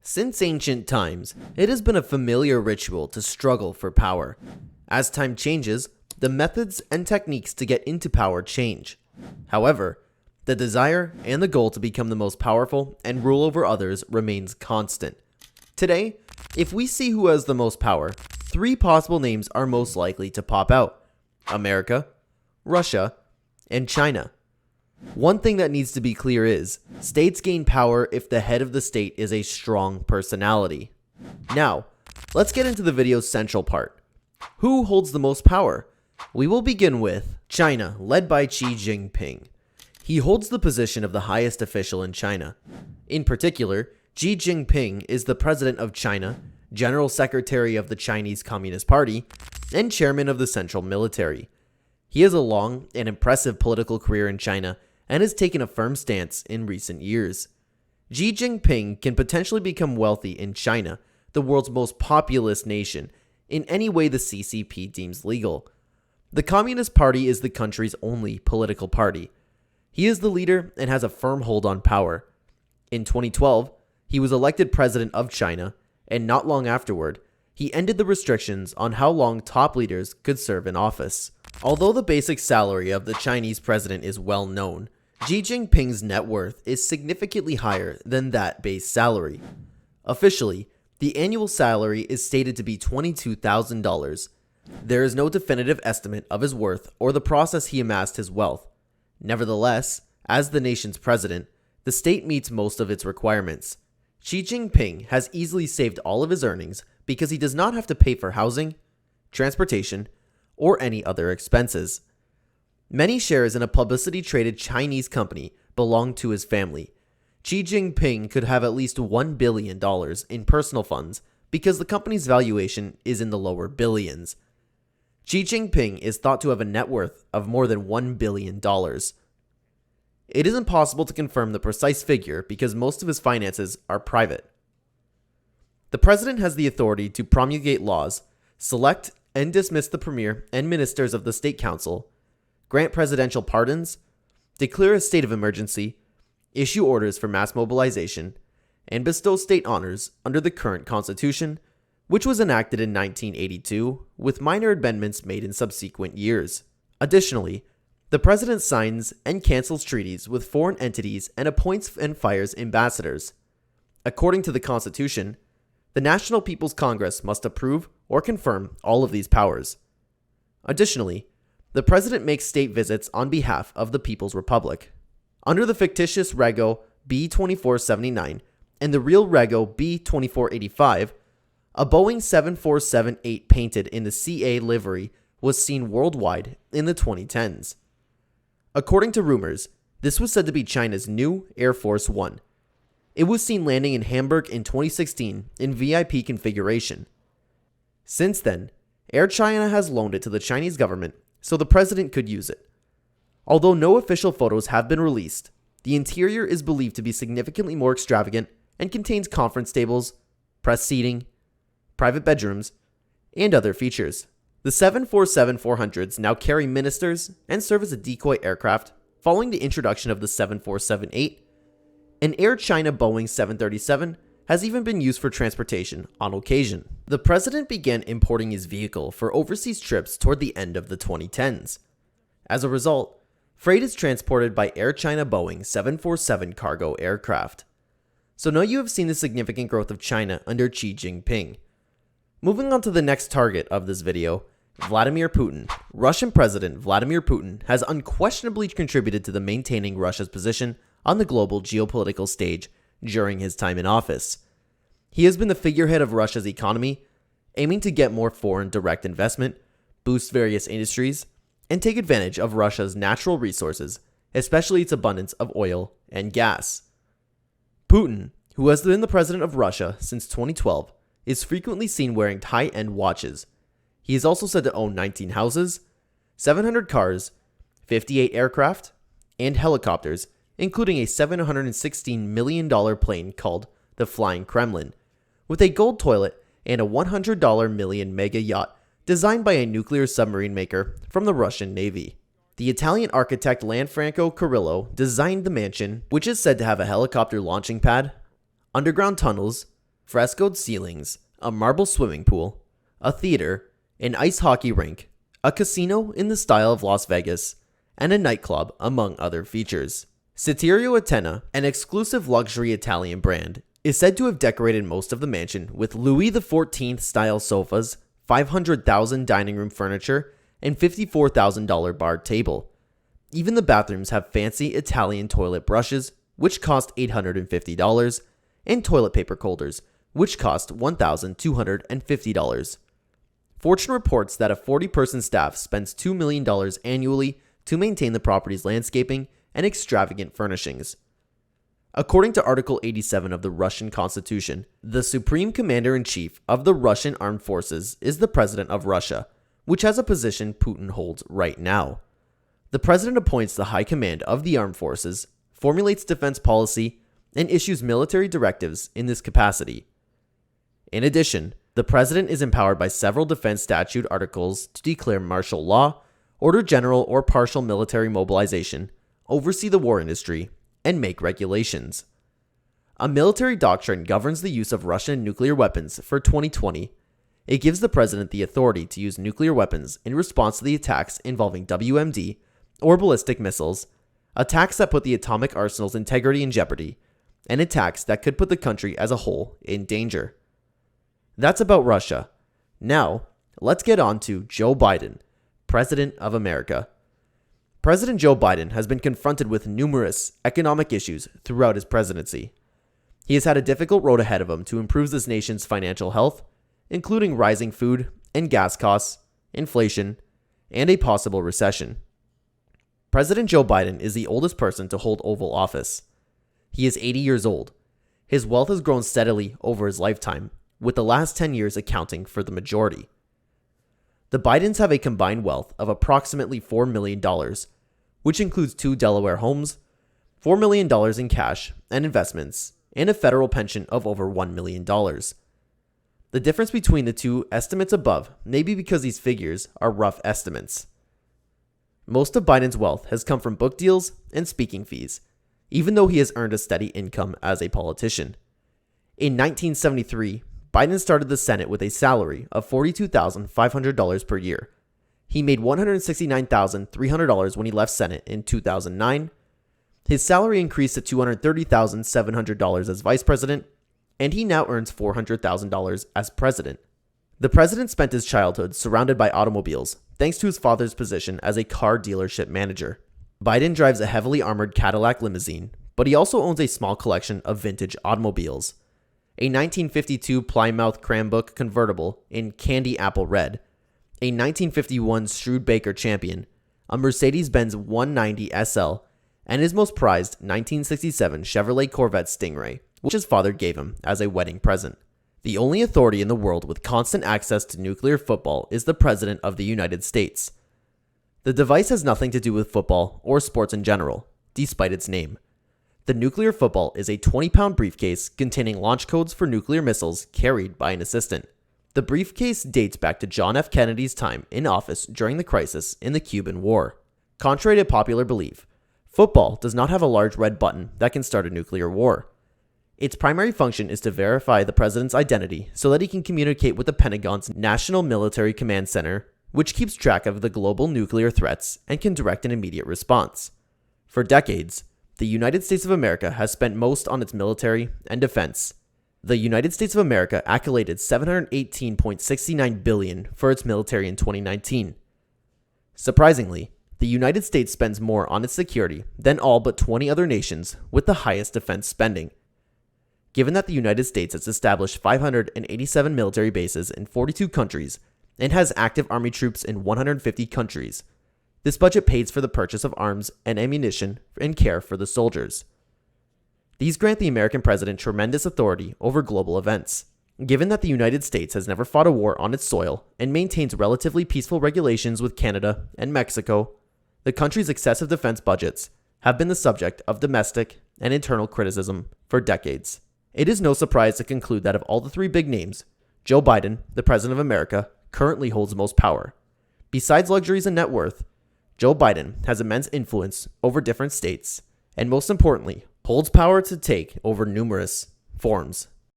Since ancient times, it has been a familiar ritual to struggle for power. As time changes, the methods and techniques to get into power change. However, the desire and the goal to become the most powerful and rule over others remains constant. Today, if we see who has the most power, three possible names are most likely to pop out: America, Russia, and China. One thing that needs to be clear is, states gain power if the head of the state is a strong personality. Now, let's get into the video's central part. Who holds the most power? We will begin with China, led by Xi Jinping. He holds the position of the highest official in China. In particular, Xi Jinping is the president of China, general secretary of the Chinese Communist Party, and chairman of the Central Military. He has a long and impressive political career in China and has taken a firm stance in recent years. Xi Jinping can potentially become wealthy in China, the world's most populous nation, in any way the CCP deems legal. The Communist Party is the country's only political party. He is the leader and has a firm hold on power. In 2012, he was elected president of China, and not long afterward, he ended the restrictions on how long top leaders could serve in office. Although the basic salary of the Chinese president is well known, Xi Jinping's net worth is significantly higher than that base salary. Officially, the annual salary is stated to be $22,000. There is no definitive estimate of his worth or the process he amassed his wealth. Nevertheless, as the nation's president, the state meets most of its requirements. Xi Jinping has easily saved all of his earnings because he does not have to pay for housing, transportation, or any other expenses. Many shares in a publicity-traded Chinese company belong to his family. Xi Jinping could have at least $1 billion in personal funds because the company's valuation is in the lower billions. Xi Jinping is thought to have a net worth of more than $1 billion. It is impossible to confirm the precise figure because most of his finances are private. The president has the authority to promulgate laws, select and dismiss the premier and ministers of the state council, grant presidential pardons, declare a state of emergency, issue orders for mass mobilization, and bestow state honors under the current constitution, which was enacted in 1982 with minor amendments made in subsequent years. Additionally, the president signs and cancels treaties with foreign entities and appoints and fires ambassadors. According to the Constitution, the National People's Congress must approve or confirm all of these powers. Additionally, the president makes state visits on behalf of the People's Republic. Under the fictitious Rego B-2479 and the real Rego B-2485, a Boeing 747-8 painted in the CA livery was seen worldwide in the 2010s. According to rumors, this was said to be China's new Air Force One. It was seen landing in Hamburg in 2016 in VIP configuration. Since then, Air China has loaned it to the Chinese government so the president could use it. Although no official photos have been released, the interior is believed to be significantly more extravagant and contains conference tables, press seating, private bedrooms, and other features. The 747-400s now carry ministers and serve as a decoy aircraft following the introduction of the 747-8. An Air China Boeing 737 has even been used for transportation on occasion. The president began importing his vehicle for overseas trips toward the end of the 2010s. As a result, freight is transported by Air China Boeing 747 cargo aircraft. So now you have seen the significant growth of China under Xi Jinping. Moving on to the next target of this video, Vladimir Putin. Russian President Vladimir Putin has unquestionably contributed to the maintaining Russia's position on the global geopolitical stage during his time in office. He has been the figurehead of Russia's economy, aiming to get more foreign direct investment, boost various industries, and take advantage of Russia's natural resources, especially its abundance of oil and gas. Putin, who has been the president of Russia since 2012, is frequently seen wearing high-end watches. He is also said to own 19 houses, 700 cars, 58 aircraft, and helicopters, including a $716 million plane called the Flying Kremlin, with a gold toilet and a $100 million mega yacht designed by a nuclear submarine maker from the Russian Navy. The Italian architect Lanfranco Carrillo designed the mansion, which is said to have a helicopter launching pad, underground tunnels, frescoed ceilings, a marble swimming pool, a theater, an ice hockey rink, a casino in the style of Las Vegas, and a nightclub, among other features. Citerio Atena, an exclusive luxury Italian brand, is said to have decorated most of the mansion with Louis XIV style sofas, $500,000 dining room furniture, and $54,000 bar table. Even the bathrooms have fancy Italian toilet brushes, which cost $850, and toilet paper holders, which cost $1,250. Fortune reports that a 40-person staff spends $2 million annually to maintain the property's landscaping and extravagant furnishings. According to Article 87 of the Russian Constitution, the Supreme Commander-in-Chief of the Russian Armed Forces is the President of Russia, which has a position Putin holds right now. The President appoints the High Command of the Armed Forces, formulates defense policy, and issues military directives in this capacity. In addition, the President is empowered by several defense statute articles to declare martial law, order general or partial military mobilization, oversee the war industry, and make regulations. A military doctrine governs the use of Russian nuclear weapons for 2020. It gives the president the authority to use nuclear weapons in response to the attacks involving WMD or ballistic missiles, attacks that put the atomic arsenal's integrity in jeopardy, and attacks that could put the country as a whole in danger. That's about Russia. Now, let's get on to Joe Biden, President of America. President Joe Biden has been confronted with numerous economic issues throughout his presidency. He has had a difficult road ahead of him to improve this nation's financial health, including rising food and gas costs, inflation, and a possible recession. President Joe Biden is the oldest person to hold Oval Office. He is 80 years old. His wealth has grown steadily over his lifetime, with the last 10 years accounting for the majority. The Bidens have a combined wealth of approximately $4 million, which includes 2 Delaware homes, $4 million in cash and investments, and a federal pension of over $1 million. The difference between the two estimates above may be because these figures are rough estimates. Most of Biden's wealth has come from book deals and speaking fees, even though he has earned a steady income as a politician. In 1973, Biden started the Senate with a salary of $42,500 per year. He made $169,300 when he left Senate in 2009. His salary increased to $230,700 as vice president, and he now earns $400,000 as president. The president spent his childhood surrounded by automobiles, thanks to his father's position as a car dealership manager. Biden drives a heavily armored Cadillac limousine, but he also owns a small collection of vintage automobiles. A 1952 Plymouth Cranbrook convertible in candy apple red, a 1951 Studebaker Champion, a Mercedes-Benz 190 SL, and his most prized 1967 Chevrolet Corvette Stingray, which his father gave him as a wedding present. The only authority in the world with constant access to nuclear football is the President of the United States. The device has nothing to do with football or sports in general, despite its name. The nuclear football is a 20-pound briefcase containing launch codes for nuclear missiles carried by an assistant. The briefcase dates back to John F. Kennedy's time in office during the crisis in the Cuban War. Contrary to popular belief, football does not have a large red button that can start a nuclear war. Its primary function is to verify the president's identity so that he can communicate with the Pentagon's National Military Command Center, which keeps track of the global nuclear threats and can direct an immediate response. For decades, the United States of America has spent most on its military and defense. The United States of America accoladed $718.69 billion for its military in 2019. Surprisingly, the United States spends more on its security than all but 20 other nations with the highest defense spending. Given that the United States has established 587 military bases in 42 countries and has active army troops in 150 countries, this budget pays for the purchase of arms and ammunition and care for the soldiers. These grant the American president tremendous authority over global events. Given that the United States has never fought a war on its soil and maintains relatively peaceful regulations with Canada and Mexico, the country's excessive defense budgets have been the subject of domestic and internal criticism for decades. It is no surprise to conclude that of all the 3 big names, Joe Biden, the President of America, currently holds most power. Besides luxuries and net worth, Joe Biden has immense influence over different states, and most importantly, holds power to take over numerous forms